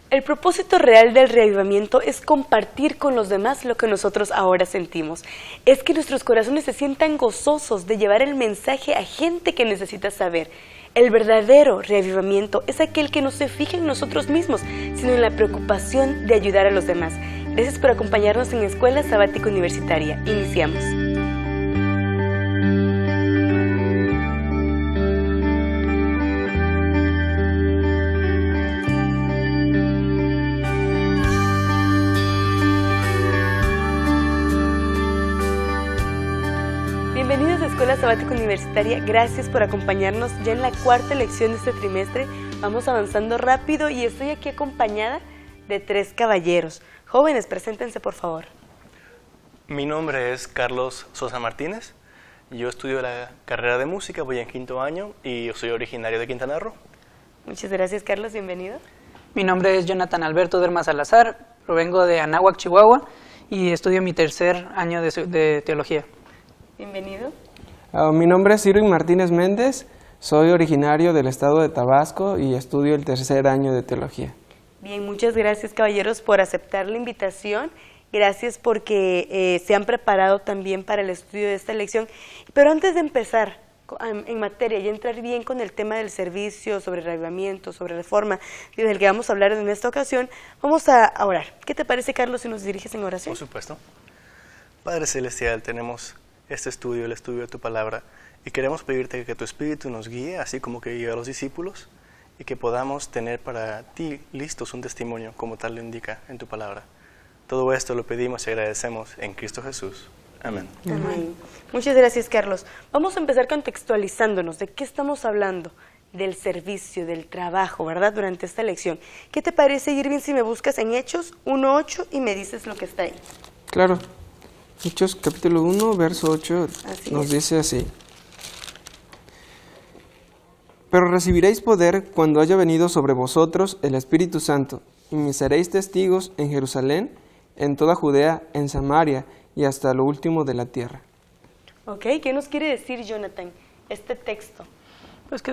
El propósito real del reavivamiento es compartir con los demás lo que nosotros ahora sentimos. Es que nuestros corazones se sientan gozosos de llevar el mensaje a gente que necesita saber. El verdadero reavivamiento es aquel que no se fija en nosotros mismos, sino en la preocupación de ayudar a los demás. Gracias por acompañarnos en Escuela Sabática Universitaria. Iniciamos. Bienvenidos a Escuela Sabática Universitaria, gracias por acompañarnos ya en la cuarta lección de este trimestre. Vamos avanzando rápido y estoy aquí acompañada de 3 caballeros. Jóvenes, preséntense por favor. Mi nombre es Carlos Sosa Martínez, yo estudio la carrera de música, voy en 5º año y yo soy originario de Quintana Roo. Muchas gracias, Carlos, bienvenido. Mi nombre es Jonathan Alberto Derma Salazar, provengo de Anáhuac, Chihuahua y estudio mi 3er año de teología. Bienvenido. Mi nombre es Irwin Martínez Méndez, soy originario del estado de Tabasco y estudio el 3er año de teología. Bien, muchas gracias caballeros por aceptar la invitación, gracias porque se han preparado también para el estudio de esta lección. Pero antes de empezar en materia y entrar bien con el tema del servicio, sobre reavivamiento, sobre reforma, del que vamos a hablar en esta ocasión, vamos a orar. ¿Qué te parece, Carlos, si nos diriges en oración? Por supuesto. Padre Celestial, tenemos este estudio, el estudio de tu palabra, y queremos pedirte que tu Espíritu nos guíe, así como que guíe a los discípulos, y que podamos tener para ti listos un testimonio, como tal lo indica en tu palabra. Todo esto lo pedimos y agradecemos en Cristo Jesús. Amén. Amén. Muchas gracias, Carlos. Vamos a empezar contextualizándonos. ¿De qué estamos hablando? Del servicio, del trabajo, ¿verdad? Durante esta lección. ¿Qué te parece, Irving, si me buscas en Hechos 1:8 y me dices lo que está ahí? Claro. Hechos capítulo 1, verso 8 nos dice así. Pero recibiréis poder cuando haya venido sobre vosotros el Espíritu Santo, y me seréis testigos en Jerusalén, en toda Judea, en Samaria y hasta lo último de la tierra. Ok, ¿qué nos quiere decir, Jonathan, este texto? Pues que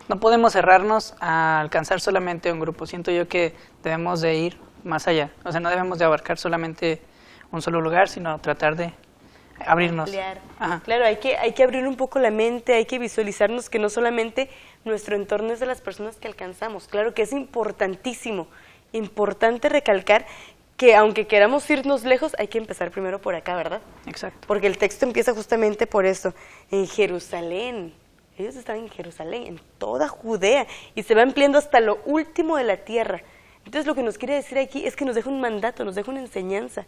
no podemos cerrarnos a alcanzar solamente un grupo. Siento yo que debemos de ir más allá. O sea, no debemos de abarcar solamente un solo lugar, sino tratar de abrirnos. Claro, hay que abrir un poco la mente, hay que visualizarnos que no solamente nuestro entorno es de las personas que alcanzamos. Claro que es importantísimo, importante recalcar que aunque queramos irnos lejos, hay que empezar primero por acá, ¿verdad? Exacto. Porque el texto empieza justamente por eso, en Jerusalén. Ellos están en Jerusalén, en toda Judea, y se va ampliando hasta lo último de la tierra. Entonces lo que nos quiere decir aquí es que nos deja un mandato, nos deja una enseñanza.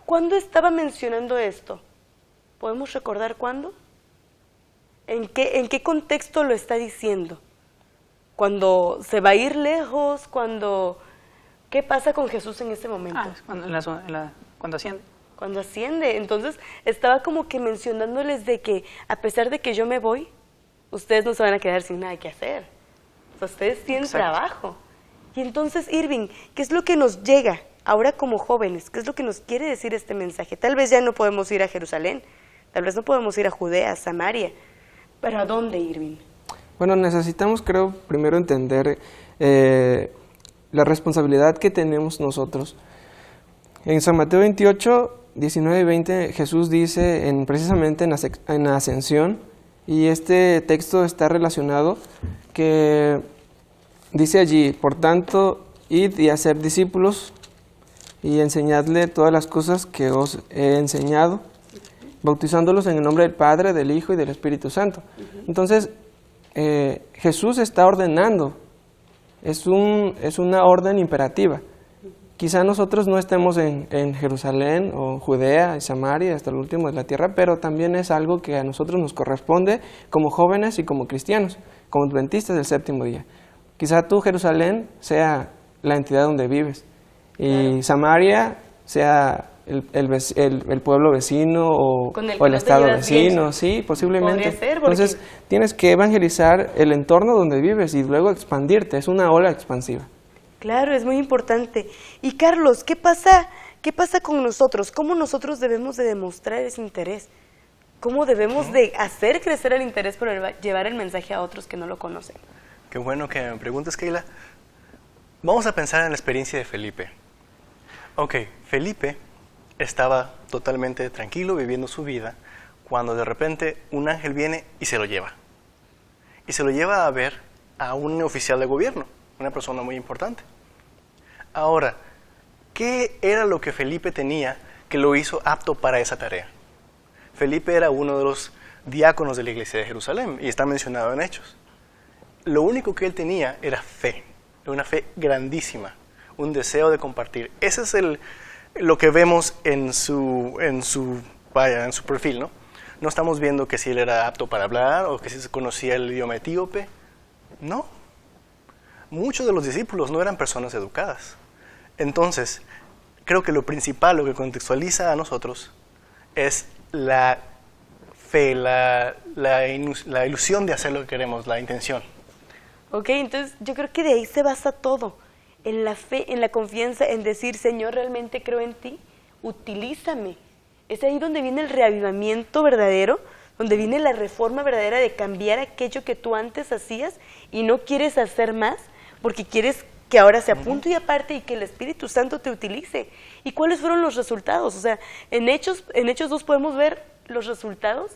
¿Cuándo estaba mencionando esto? ¿Podemos recordar cuándo? ¿En qué contexto lo está diciendo? ¿Cuando se va a ir lejos? ¿Qué pasa con Jesús en ese momento? Cuando asciende. Cuando asciende. Entonces estaba como que mencionándoles de que a pesar de que yo me voy, ustedes no se van a quedar sin nada que hacer. O sea, ustedes tienen trabajo. Y entonces, Irving, ¿qué es lo que nos llega ahora como jóvenes? ¿Qué es lo que nos quiere decir este mensaje? Tal vez ya no podemos ir a Jerusalén, tal vez no podemos ir a Judea, a Samaria, pero ¿a dónde, Irving? Bueno, necesitamos, creo, primero entender la responsabilidad que tenemos nosotros. En San Mateo 28, 19 y 20, Jesús dice precisamente en la ascensión, y este texto está relacionado, que dice allí, por tanto, id y hacer discípulos, y enseñadle todas las cosas que os he enseñado, bautizándolos en el nombre del Padre, del Hijo y del Espíritu Santo. Entonces, Jesús está ordenando, es una orden imperativa. Quizá nosotros no estemos en Jerusalén o Judea y Samaria hasta el último de la tierra, pero también es algo que a nosotros nos corresponde como jóvenes y como cristianos, como adventistas del séptimo día. Quizá tú, Jerusalén, sea la entidad donde vives, y Samaria sea el pueblo vecino o el estado vecino, sí, posiblemente. Entonces tienes que evangelizar el entorno donde vives y luego expandirte, es una ola expansiva. Claro, es muy importante. Y Carlos, ¿qué pasa con nosotros? ¿Cómo nosotros debemos de demostrar ese interés? ¿Cómo debemos de hacer crecer el interés por llevar el mensaje a otros que no lo conocen? Qué bueno que me preguntes, Keila. Vamos a pensar en la experiencia de Felipe. Ok, Felipe estaba totalmente tranquilo viviendo su vida cuando de repente un ángel viene y se lo lleva. Y se lo lleva a ver a un oficial de gobierno, una persona muy importante. Ahora, ¿qué era lo que Felipe tenía que lo hizo apto para esa tarea? Felipe era uno de los diáconos de la iglesia de Jerusalén y está mencionado en Hechos. Lo único que él tenía era fe, una fe grandísima, un deseo de compartir. Ese es lo que vemos en su perfil, ¿no? No estamos viendo que si él era apto para hablar o que si se conocía el idioma etíope. No. Muchos de los discípulos no eran personas educadas. Entonces, creo que lo principal, lo que contextualiza a nosotros, es la fe, la ilusión de hacer lo que queremos, la intención. Ok, entonces yo creo que de ahí se basa todo, en la fe, en la confianza, en decir, Señor, realmente creo en ti, utilízame. Es ahí donde viene el reavivamiento verdadero, donde viene la reforma verdadera de cambiar aquello que tú antes hacías y no quieres hacer más, porque quieres que ahora sea punto y aparte y que el Espíritu Santo te utilice. ¿Y cuáles fueron los resultados? O sea, en Hechos 2 podemos ver los resultados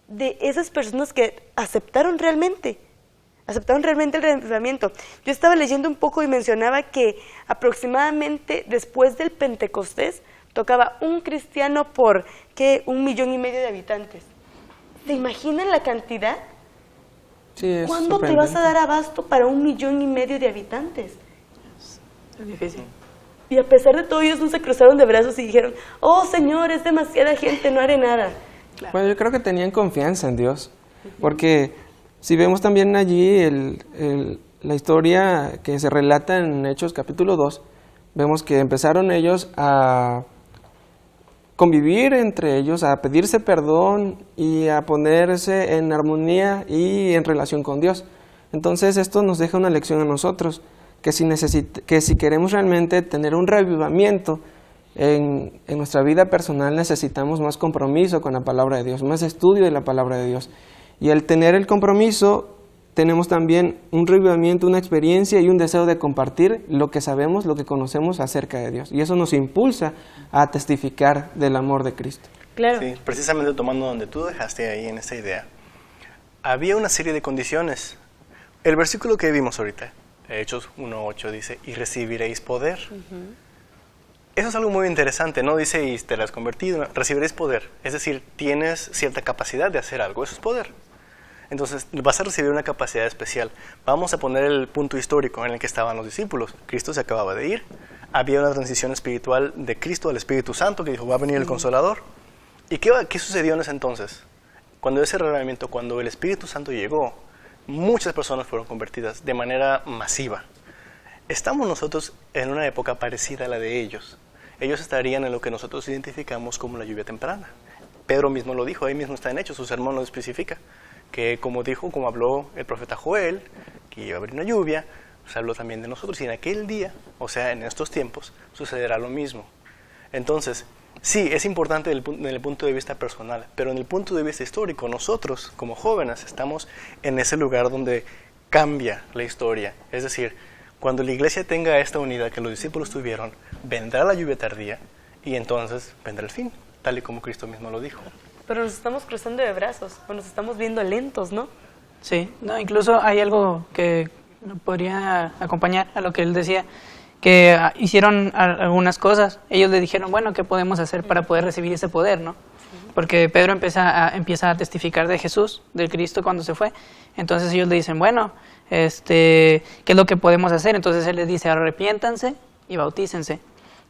de esas personas que aceptaron realmente el reavivamiento. Yo estaba leyendo un poco y mencionaba que aproximadamente después del Pentecostés tocaba un cristiano por, ¿qué? 1,5 millones de habitantes. ¿Se imaginan la cantidad? Sí, es ¿Cuándo te vas a dar abasto para 1,5 millones de habitantes? Es difícil. Y a pesar de todo, ellos no se cruzaron de brazos y dijeron, oh Señor, es demasiada gente, no haré nada. Claro. Bueno, yo creo que tenían confianza en Dios, porque si vemos también allí la historia que se relata en Hechos capítulo 2, vemos que empezaron ellos a convivir entre ellos, a pedirse perdón y a ponerse en armonía y en relación con Dios. Entonces esto nos deja una lección a nosotros, que si queremos realmente tener un reavivamiento en nuestra vida personal, necesitamos más compromiso con la palabra de Dios, más estudio de la palabra de Dios. Y al tener el compromiso, tenemos también un reavivamiento, una experiencia y un deseo de compartir lo que sabemos, lo que conocemos acerca de Dios. Y eso nos impulsa a testificar del amor de Cristo. Claro. Sí, precisamente tomando donde tú dejaste ahí en esa idea. Había una serie de condiciones. El versículo que vimos ahorita, Hechos 1:8, dice, y recibiréis poder. Eso es algo muy interesante, no dice, y te has convertido, recibiréis poder. Es decir, tienes cierta capacidad de hacer algo, eso es poder. Entonces, vas a recibir una capacidad especial. Vamos a poner el punto histórico en el que estaban los discípulos. Cristo se acababa de ir. Había una transición espiritual de Cristo al Espíritu Santo, que dijo, va a venir el Consolador. ¿Y qué sucedió en ese entonces? Cuando ese reavivamiento, cuando el Espíritu Santo llegó, muchas personas fueron convertidas de manera masiva. Estamos nosotros en una época parecida a la de ellos. Ellos estarían en lo que nosotros identificamos como la lluvia temprana. Pedro mismo lo dijo, ahí mismo está en Hechos, su sermón lo especifica. Que como habló el profeta Joel, que iba a haber una lluvia, se habló también de nosotros, y en aquel día, o sea, en estos tiempos, sucederá lo mismo. Entonces, sí, es importante en el punto de vista personal, pero en el punto de vista histórico, nosotros, como jóvenes, estamos en ese lugar donde cambia la historia. Es decir, cuando la iglesia tenga esta unidad que los discípulos tuvieron, vendrá la lluvia tardía, y entonces vendrá el fin, tal y como Cristo mismo lo dijo. Pero nos estamos cruzando de brazos, o nos estamos viendo lentos, ¿no? Sí, no, incluso hay algo que podría acompañar a lo que él decía, que hicieron algunas cosas. Ellos le dijeron, bueno, ¿qué podemos hacer para poder recibir ese poder, no? Porque Pedro empieza a testificar de Jesús, del Cristo cuando se fue. Entonces ellos le dicen, bueno, ¿qué es lo que podemos hacer? Entonces él les dice, arrepiéntanse y bautícense.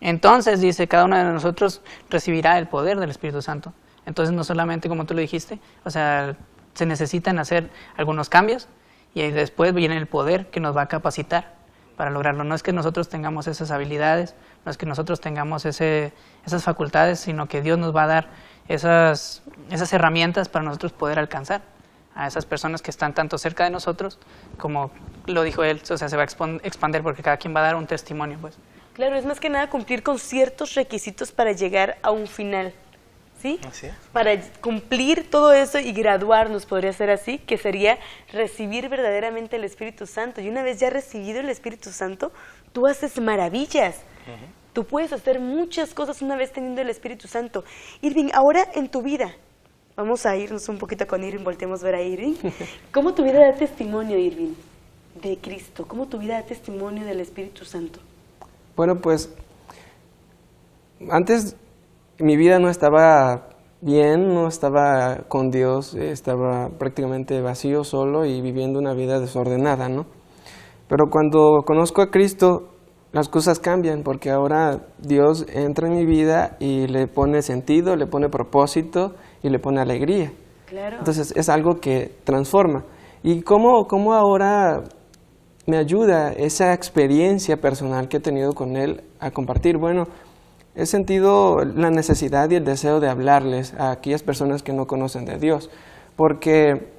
Entonces dice, cada uno de nosotros recibirá el poder del Espíritu Santo. Entonces no solamente como tú lo dijiste, o sea, se necesitan hacer algunos cambios y después viene el poder que nos va a capacitar para lograrlo. No es que nosotros tengamos esas habilidades, no es que nosotros tengamos esas facultades, sino que Dios nos va a dar esas herramientas para nosotros poder alcanzar a esas personas que están tanto cerca de nosotros, como lo dijo él, o sea, se va a expandir porque cada quien va a dar un testimonio, pues. Claro, es más que nada cumplir con ciertos requisitos para llegar a un final. ¿sí? Así es. Para cumplir todo eso y graduarnos, podría ser así, que sería recibir verdaderamente el Espíritu Santo. Y una vez ya recibido el Espíritu Santo, tú haces maravillas. Tú puedes hacer muchas cosas una vez teniendo el Espíritu Santo. Irving, ahora en tu vida, vamos a irnos un poquito con Irving, volteemos a ver a Irving. ¿Cómo tu vida da testimonio, Irving, de Cristo? ¿Cómo tu vida da testimonio del Espíritu Santo? Bueno, pues antes mi vida no estaba bien, no estaba con Dios, estaba prácticamente vacío, solo y viviendo una vida desordenada, ¿no? Pero cuando conozco a Cristo, las cosas cambian porque ahora Dios entra en mi vida y le pone sentido, le pone propósito y le pone alegría. Claro. Entonces es algo que transforma. ¿Y cómo ahora me ayuda esa experiencia personal que he tenido con Él a compartir? Bueno, he sentido la necesidad y el deseo de hablarles a aquellas personas que no conocen de Dios, porque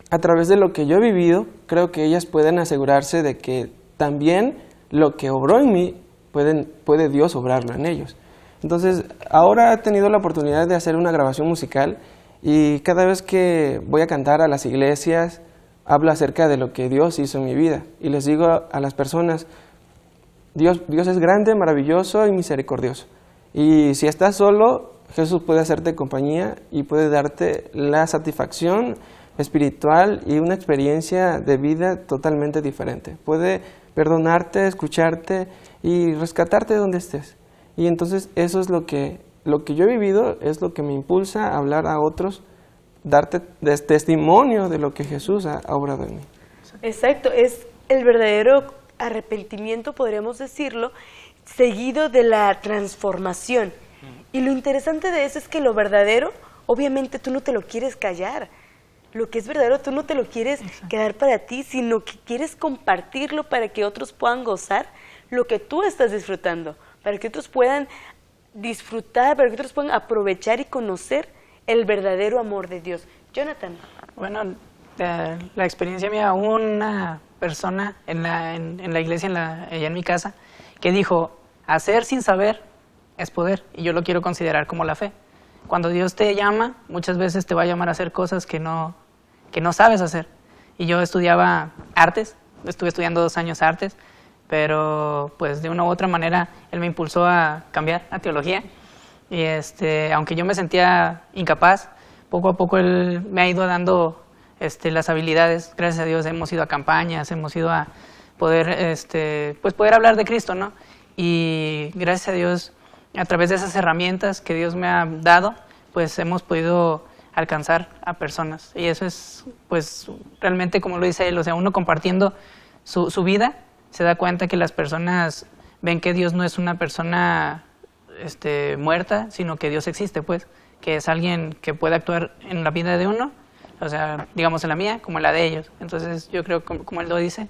a través de lo que yo he vivido, creo que ellas pueden asegurarse de que también lo que obró en mí, puede Dios obrarlo en ellos. Entonces, ahora he tenido la oportunidad de hacer una grabación musical y cada vez que voy a cantar a las iglesias, hablo acerca de lo que Dios hizo en mi vida y les digo a las personas, Dios es grande, maravilloso y misericordioso. Y si estás solo, Jesús puede hacerte compañía y puede darte la satisfacción espiritual y una experiencia de vida totalmente diferente. Puede perdonarte, escucharte y rescatarte de donde estés. Y entonces eso es lo que yo he vivido, es lo que me impulsa a hablar a otros, darte testimonio de lo que Jesús ha obrado en mí. Exacto, es el verdadero arrepentimiento, podríamos decirlo, seguido de la transformación. Y lo interesante de eso es que lo verdadero, obviamente tú no te lo quieres callar. Lo que es verdadero tú no te lo quieres quedar para ti, sino que quieres compartirlo para que otros puedan gozar lo que tú estás disfrutando, para que otros puedan disfrutar, para que otros puedan aprovechar y conocer el verdadero amor de Dios. Jonathan. Bueno, la experiencia mía, una persona en la iglesia, allá en mi casa, que dijo, hacer sin saber es poder, y yo lo quiero considerar como la fe. Cuando Dios te llama, muchas veces te va a llamar a hacer cosas que no sabes hacer. Y yo estudiaba artes, estuve estudiando 2 años artes, pero pues de una u otra manera Él me impulsó a cambiar a teología. Y aunque yo me sentía incapaz, poco a poco Él me ha ido dando las habilidades. Gracias a Dios hemos ido a campañas, hemos ido a poder, pues poder hablar de Cristo, ¿no? Y gracias a Dios, a través de esas herramientas que Dios me ha dado, pues hemos podido alcanzar a personas. Y eso es, pues, realmente, como lo dice él, o sea, uno compartiendo su vida, se da cuenta que las personas ven que Dios no es una persona muerta, sino que Dios existe, pues, que es alguien que puede actuar en la vida de uno, o sea, digamos en la mía, como en la de ellos. Entonces, yo creo, como él lo dice,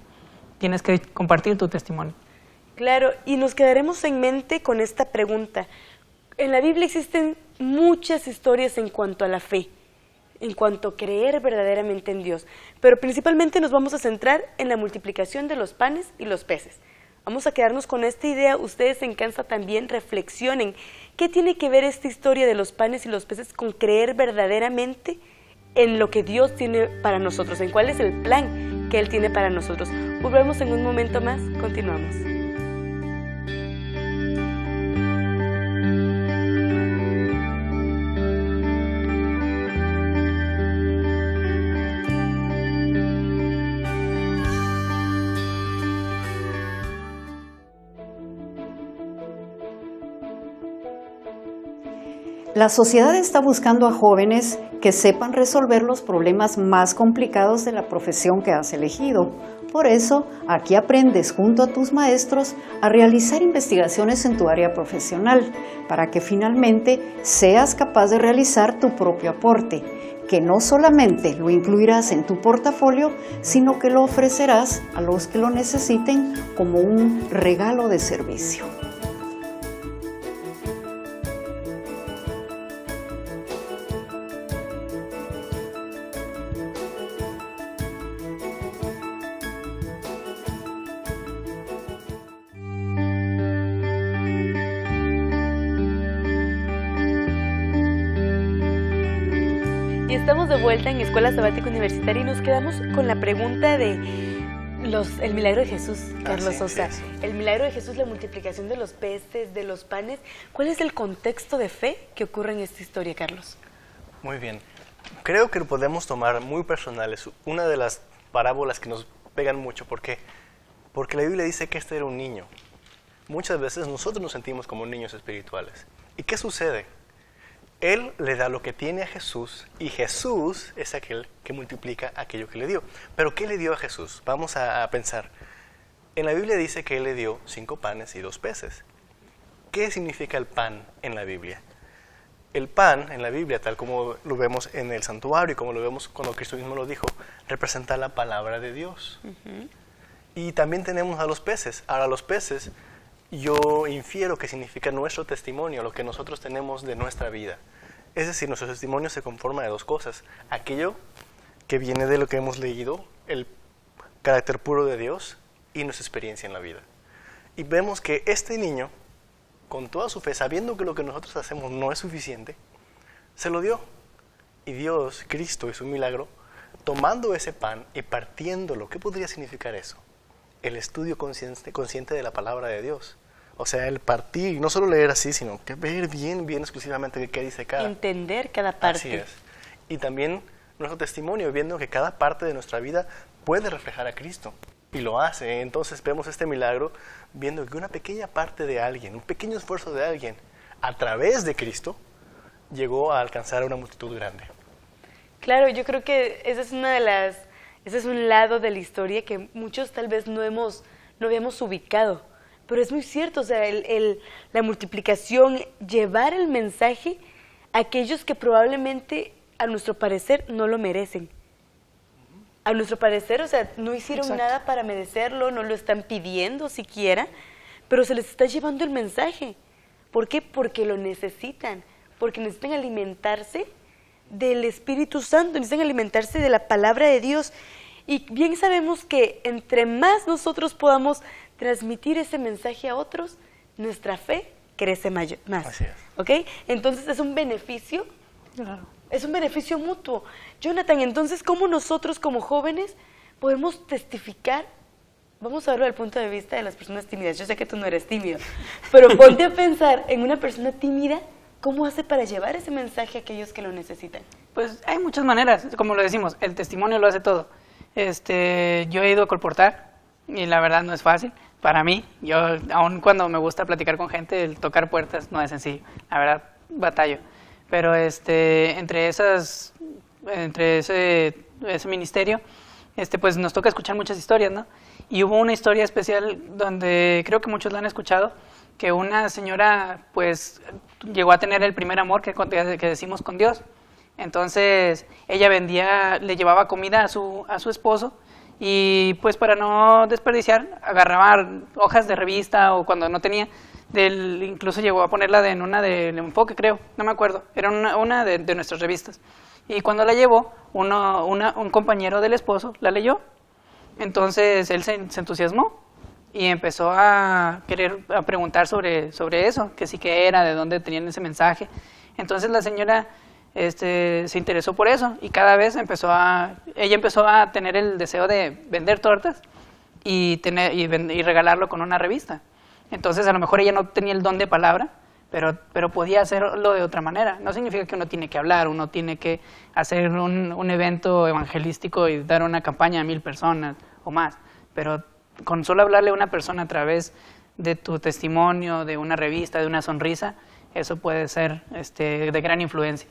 tienes que compartir tu testimonio. Claro, y nos quedaremos en mente con esta pregunta. En la Biblia existen muchas historias en cuanto a la fe, en cuanto a creer verdaderamente en Dios, pero principalmente nos vamos a centrar en la multiplicación de los panes y los peces. Vamos a quedarnos con esta idea. Ustedes en casa también reflexionen. ¿Qué tiene que ver esta historia de los panes y los peces con creer verdaderamente en lo que Dios tiene para nosotros? ¿En cuál es el plan que Él tiene para nosotros? Volvemos en un momento más. Continuamos. La sociedad está buscando a jóvenes que sepan resolver los problemas más complicados de la profesión que has elegido. Por eso, aquí aprendes junto a tus maestros a realizar investigaciones en tu área profesional, para que finalmente seas capaz de realizar tu propio aporte, que no solamente lo incluirás en tu portafolio, sino que lo ofrecerás a los que lo necesiten como un regalo de servicio. Y estamos de vuelta en Escuela Sabática Universitaria y nos quedamos con la pregunta de el milagro de Jesús, Carlos Sosa. El milagro de Jesús, la multiplicación de los peces, de los panes. ¿Cuál es el contexto de fe que ocurre en esta historia, Carlos? Muy bien. Creo que lo podemos tomar muy personales. Una de las parábolas que nos pegan mucho. ¿Por qué? Porque la Biblia dice que este era un niño. Muchas veces nosotros nos sentimos como niños espirituales. ¿Y qué sucede? Él le da lo que tiene a Jesús y Jesús es aquel que multiplica aquello que le dio. ¿Pero qué le dio a Jesús? Vamos a pensar. En la Biblia dice que Él le dio 5 panes y 2 peces. ¿Qué significa el pan en la Biblia? El pan en la Biblia, tal como lo vemos en el santuario y como lo vemos cuando Cristo mismo lo dijo, representa la palabra de Dios. Y también tenemos a los peces. Ahora, los peces, yo infiero que significa nuestro testimonio, lo que nosotros tenemos de nuestra vida. Es decir, nuestro testimonio se conforma de 2 cosas. Aquello que viene de lo que hemos leído, el carácter puro de Dios y nuestra experiencia en la vida. Y vemos que este niño, con toda su fe, sabiendo que lo que nosotros hacemos no es suficiente, se lo dio. Y Dios, Cristo y su milagro, tomando ese pan y partiéndolo, ¿qué podría significar eso? El estudio consciente de la palabra de Dios. O sea, el partir, no solo leer así, sino que ver bien exclusivamente qué dice cada. Entender cada parte. Así es. Y también nuestro testimonio, viendo que cada parte de nuestra vida puede reflejar a Cristo. Y lo hace. Entonces vemos este milagro, viendo que una pequeña parte de alguien, un pequeño esfuerzo de alguien, a través de Cristo, llegó a alcanzar a una multitud grande. Claro, yo creo que esa es ese es un lado de la historia que muchos tal vez no habíamos ubicado. Pero es muy cierto, o sea, la multiplicación, llevar el mensaje a aquellos que probablemente, a nuestro parecer, no lo merecen. A nuestro parecer, o sea, no hicieron nada para merecerlo, no lo están pidiendo siquiera, pero se les está llevando el mensaje. ¿Por qué? Porque lo necesitan, porque necesitan alimentarse del Espíritu Santo, necesitan alimentarse de la palabra de Dios. Y bien sabemos que entre más nosotros podamos transmitir ese mensaje a otros, nuestra fe crece más. Así es. ¿Ok? Entonces es un beneficio, es un beneficio mutuo. Jonathan, entonces, ¿cómo nosotros como jóvenes podemos testificar? Vamos a verlo desde el punto de vista de las personas tímidas. Yo sé que tú no eres tímido, pero ponte a pensar en una persona tímida, ¿cómo hace para llevar ese mensaje a aquellos que lo necesitan? Pues hay muchas maneras, como lo decimos, el testimonio lo hace todo. Yo he ido a colportar y la verdad no es fácil para mí. Yo, aun cuando me gusta platicar con gente, el tocar puertas no es sencillo. La verdad, batallo. Pero entre ese ministerio, pues nos toca escuchar muchas historias, ¿no? Y hubo una historia especial donde creo que muchos la han escuchado, que una señora pues llegó a tener el primer amor que decimos con Dios. Entonces ella le llevaba comida a su esposo y pues para no desperdiciar agarraba hojas de revista o cuando no tenía, incluso llegó a ponerla en una del Enfoque, creo, no me acuerdo, era una de nuestras revistas. Y cuando la llevó, un compañero del esposo la leyó, entonces él se entusiasmó y empezó a preguntar sobre eso, que sí que era, de dónde tenían ese mensaje. Entonces la señora se interesó por eso y cada vez ella empezó a tener el deseo de vender tortas y regalarlo con una revista. Entonces a lo mejor ella no tenía el don de palabra, pero podía hacerlo de otra manera. No significa que uno tiene que hablar, uno tiene que hacer un evento evangelístico y dar una campaña a 1000 personas o más, pero con solo hablarle a una persona a través de tu testimonio, de una revista, de una sonrisa, eso puede ser de gran influencia.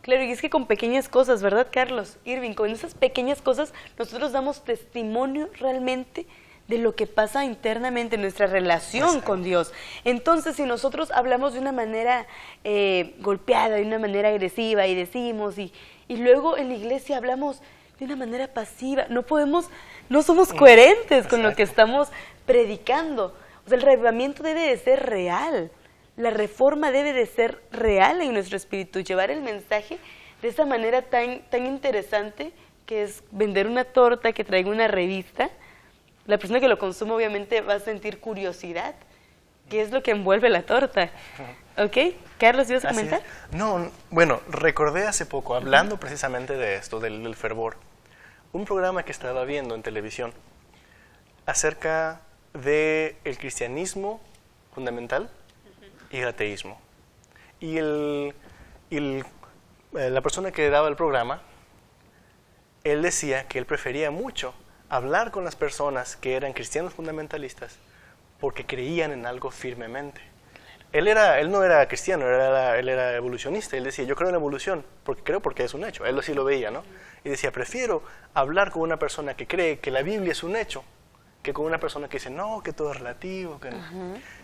Claro, y es que con pequeñas cosas, ¿verdad, Carlos? Irving, con esas pequeñas cosas nosotros damos testimonio realmente de lo que pasa internamente en nuestra relación con Dios. Entonces, si nosotros hablamos de una manera golpeada, de una manera agresiva y decimos, y luego en la iglesia hablamos de una manera pasiva, no somos coherentes con lo que estamos predicando. O sea, el reavivamiento debe de ser real. La reforma debe de ser real en nuestro espíritu, llevar el mensaje de esa manera tan interesante que es vender una torta, que traiga una revista. La persona que lo consume obviamente va a sentir curiosidad ¿qué es lo que envuelve la torta? ¿Ok? Carlos, ¿ibas a Así comentar? es. No, bueno, recordé hace poco, hablando precisamente de esto, del fervor, un programa que estaba viendo en televisión acerca del cristianismo fundamental y el ateísmo. Y la persona que daba el programa, él decía que él prefería mucho hablar con las personas que eran cristianos fundamentalistas porque creían en algo firmemente. Él no era cristiano, él era evolucionista. Él decía, yo creo en la evolución, porque es un hecho. Él así lo veía, ¿no? Y decía, prefiero hablar con una persona que cree que la Biblia es un hecho, que con una persona que dice, no, que todo es relativo. Que no.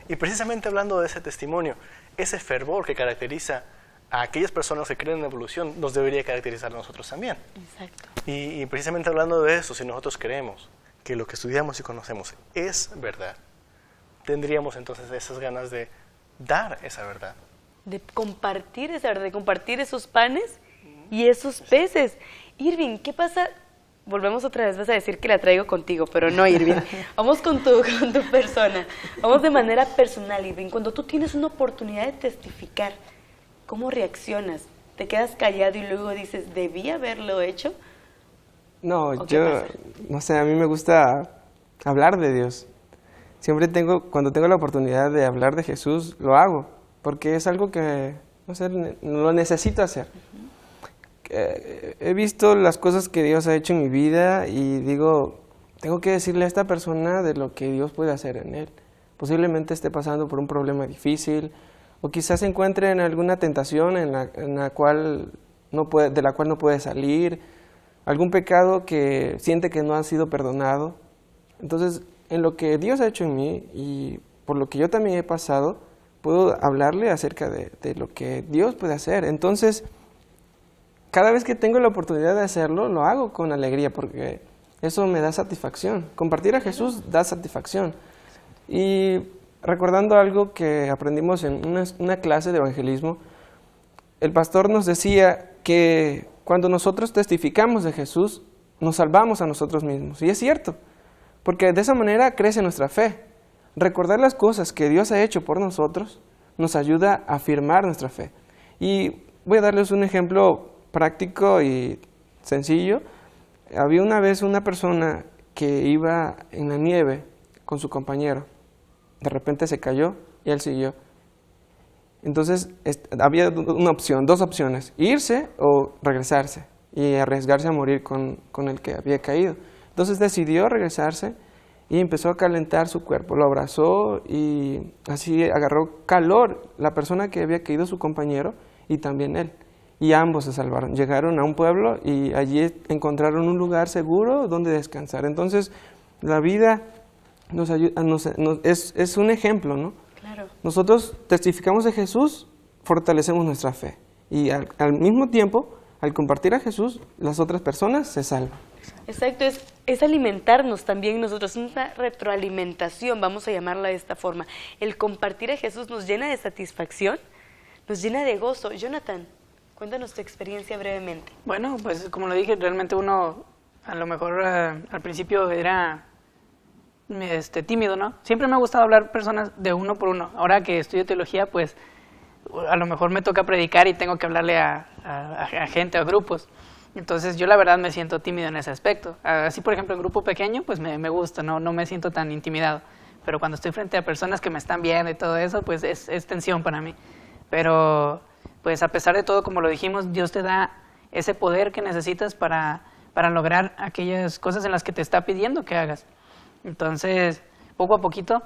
Y precisamente hablando de ese testimonio, ese fervor que caracteriza a aquellas personas que creen en la evolución, nos debería caracterizar a nosotros también. Exacto. Y precisamente hablando de eso, si nosotros creemos que lo que estudiamos y conocemos es verdad, tendríamos entonces esas ganas de dar esa verdad. De compartir esa verdad, de compartir esos panes y esos peces. Irving, ¿qué pasa? Volvemos otra vez, vas a decir que la traigo contigo, pero no, Irving. Vamos con tu persona. Vamos de manera personal, Irving. Cuando tú tienes una oportunidad de testificar, ¿cómo reaccionas? ¿Te quedas callado y luego dices, debí haberlo hecho? No, yo, no sé, a mí me gusta hablar de Dios. Siempre cuando tengo la oportunidad de hablar de Jesús, lo hago, porque es algo que, no sé, lo necesito hacer. He visto las cosas que Dios ha hecho en mi vida y digo, tengo que decirle a esta persona de lo que Dios puede hacer en él. Posiblemente esté pasando por un problema difícil, o quizás se encuentre en alguna tentación de la cual no puede salir, algún pecado que siente que no ha sido perdonado. Entonces, en lo que Dios ha hecho en mí y por lo que yo también he pasado, puedo hablarle acerca de lo que Dios puede hacer. Entonces, cada vez que tengo la oportunidad de hacerlo, lo hago con alegría porque eso me da satisfacción. Compartir a Jesús da satisfacción. Y recordando algo que aprendimos en una clase de evangelismo, el pastor nos decía que cuando nosotros testificamos de Jesús, nos salvamos a nosotros mismos. Y es cierto, porque de esa manera crece nuestra fe. Recordar las cosas que Dios ha hecho por nosotros nos ayuda a afirmar nuestra fe. Y voy a darles un ejemplo práctico y sencillo. Había una vez una persona que iba en la nieve con su compañero. De repente se cayó y él siguió. Entonces había dos opciones, irse o regresarse y arriesgarse a morir con el que había caído. Entonces decidió regresarse y empezó a calentar su cuerpo, lo abrazó y así agarró calor la persona que había caído, su compañero, y también él. Y ambos se salvaron. Llegaron a un pueblo y allí encontraron un lugar seguro donde descansar. Entonces la vida nos ayuda, es un ejemplo, ¿no? Claro. Nosotros testificamos de Jesús, fortalecemos nuestra fe. Y al mismo tiempo, al compartir a Jesús, las otras personas se salvan. Exacto, es alimentarnos también nosotros, una retroalimentación, vamos a llamarla de esta forma. El compartir a Jesús nos llena de satisfacción, nos llena de gozo. Jonathan, cuéntanos tu experiencia brevemente. Bueno, pues como lo dije, realmente uno a lo mejor al principio era tímido, ¿no? Siempre me ha gustado hablar personas de uno por uno. Ahora que estudio teología, pues a lo mejor me toca predicar y tengo que hablarle a gente, a grupos. Entonces yo la verdad me siento tímido en ese aspecto. Así por ejemplo en grupo pequeño pues me gusta, no me siento tan intimidado. Pero cuando estoy frente a personas que me están viendo y todo eso, pues es tensión para mí. Pero pues a pesar de todo, como lo dijimos, Dios te da ese poder que necesitas para lograr aquellas cosas en las que te está pidiendo que hagas. Entonces, poco a poquito,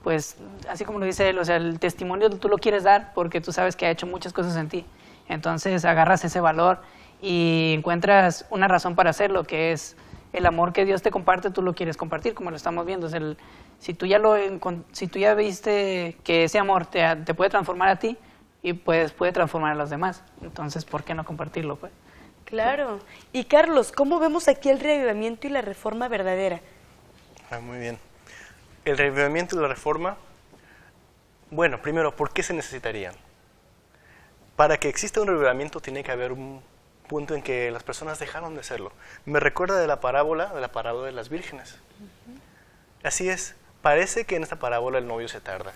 pues así como lo dice él, o sea, el testimonio tú lo quieres dar porque tú sabes que ha hecho muchas cosas en ti. Entonces agarras ese valor y encuentras una razón para hacerlo, que es el amor que Dios te comparte, tú lo quieres compartir, como lo estamos viendo. Si tú ya viste que ese amor te puede transformar a ti y pues puede transformar a los demás, entonces ¿por qué no compartirlo, pues? Claro. Y Carlos, ¿cómo vemos aquí el reavivamiento y la reforma verdadera? Muy bien. El reavivamiento y la reforma, bueno, primero, ¿por qué se necesitarían? Para que exista un reavivamiento tiene que haber un punto en que las personas dejaron de serlo. Me recuerda de la parábola de las vírgenes. Así es, parece que en esta parábola el novio se tarda,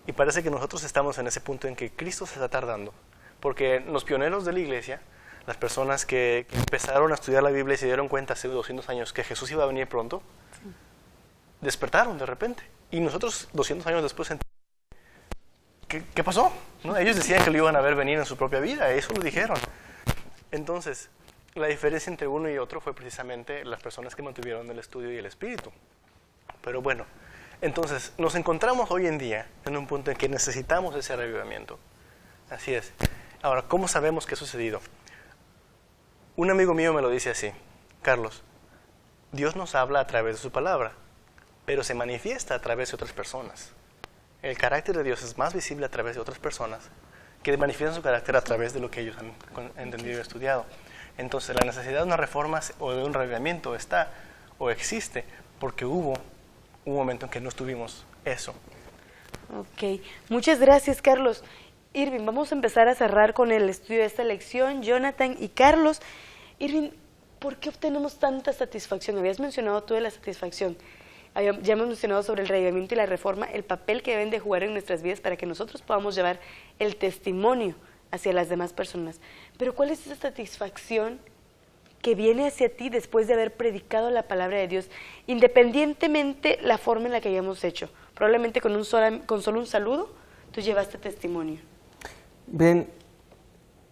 Y parece que nosotros estamos en ese punto en que Cristo se está tardando, porque los pioneros de la iglesia, las personas que empezaron a estudiar la Biblia y se dieron cuenta hace 200 años que Jesús iba a venir pronto, despertaron de repente. Y nosotros 200 años después ¿qué pasó? ¿No? Ellos decían que lo iban a ver venir en su propia vida, eso lo dijeron. Entonces, la diferencia entre uno y otro fue precisamente las personas que mantuvieron el estudio y el espíritu. Pero bueno, entonces nos encontramos hoy en día en un punto en que necesitamos ese avivamiento. Así es. Ahora, ¿cómo sabemos qué ha sucedido? Un amigo mío me lo dice así: Carlos, Dios nos habla a través de su palabra, pero se manifiesta a través de otras personas. El carácter de Dios es más visible a través de otras personas que manifiestan su carácter a través de lo que ellos han entendido y estudiado. Entonces, la necesidad de una reforma o de un avivamiento está o existe porque hubo un momento en que no tuvimos eso. Ok, muchas gracias, Carlos. Irving, vamos a empezar a cerrar con el estudio de esta lección. Jonathan y Carlos. Irving, ¿por qué obtenemos tanta satisfacción? Habías mencionado tú de la satisfacción. Ya hemos mencionado sobre el reavivamiento y la reforma, el papel que deben de jugar en nuestras vidas para que nosotros podamos llevar el testimonio hacia las demás personas. Pero ¿cuál es esa satisfacción que viene hacia ti después de haber predicado la palabra de Dios, independientemente la forma en la que hayamos hecho? Probablemente con solo un saludo, tú llevaste testimonio. Ven,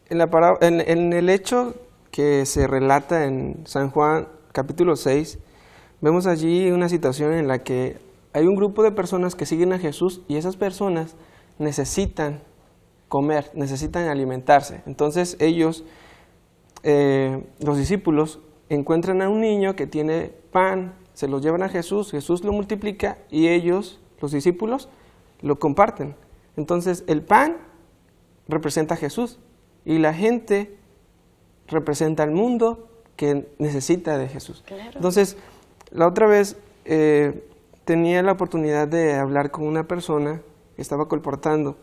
en el hecho que se relata en San Juan capítulo 6, vemos allí una situación en la que hay un grupo de personas que siguen a Jesús y esas personas necesitan comer, necesitan alimentarse. Entonces ellos, los discípulos, encuentran a un niño que tiene pan, se lo llevan a Jesús, Jesús lo multiplica y ellos, los discípulos, lo comparten. Entonces el pan representa a Jesús y la gente representa al mundo que necesita de Jesús. Claro. Entonces, la otra vez tenía la oportunidad de hablar con una persona que estaba colportando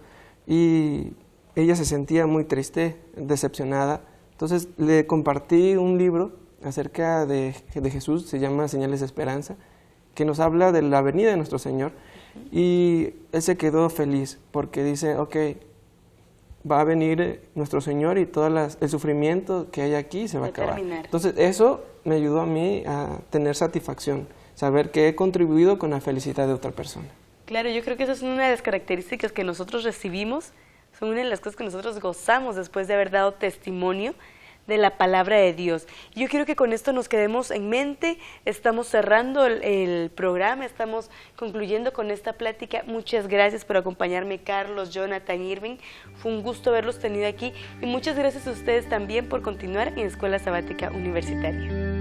y ella se sentía muy triste, decepcionada. Entonces le compartí un libro acerca de Jesús, se llama Señales de Esperanza, que nos habla de la venida de nuestro Señor. Y él se quedó feliz porque dice, ok, va a venir nuestro Señor y todo el sufrimiento que hay aquí se va a acabar. Terminar. Entonces eso me ayudó a mí a tener satisfacción, saber que he contribuido con la felicidad de otra persona. Claro, yo creo que esa es una de las características que nosotros recibimos, son una de las cosas que nosotros gozamos después de haber dado testimonio de la palabra de Dios. Yo quiero que con esto nos quedemos en mente. Estamos cerrando el programa, estamos concluyendo con esta plática. Muchas gracias por acompañarme, Carlos, Jonathan, Irving. Fue un gusto haberlos tenido aquí y muchas gracias a ustedes también por continuar en Escuela Sabática Universitaria.